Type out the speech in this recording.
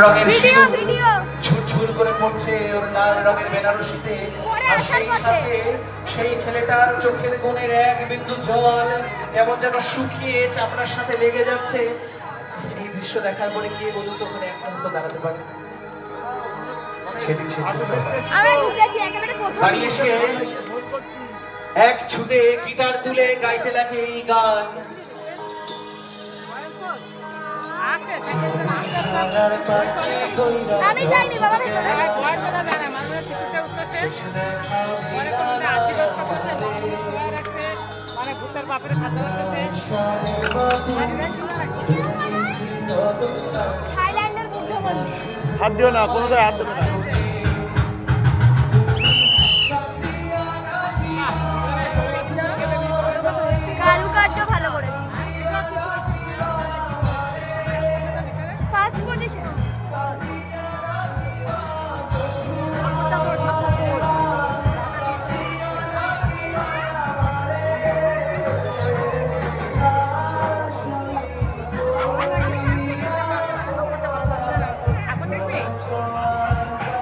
রঙের video video ঝুরঝুর করে পড়ছে ওর লাল রঙের বেনারসিতে। আর সেই সাথে সেই ছেলেটার চোখের কোণের এক বিন্দু জল কেমন যেন শুকিয়ে চামড়ার সাথে লেগে যাচ্ছে। এই দৃশ্য দেখার পরে কে বলুন তো ওখানে এক মুহূর্ত দাঁড়াতে পারে? সেদিন সে ছিল বাড়ি এসে এক ছুটে গিটার তুলে গাইতে লাগে এই গান। আমি যাইনি বাবা ভিতরে। থাইল্যান্ডের বুদ্ধ মন্দির। হাত দিও না, কোনোটাই হাত দেবে না। কারুকার্য ভালো করেছে। First position.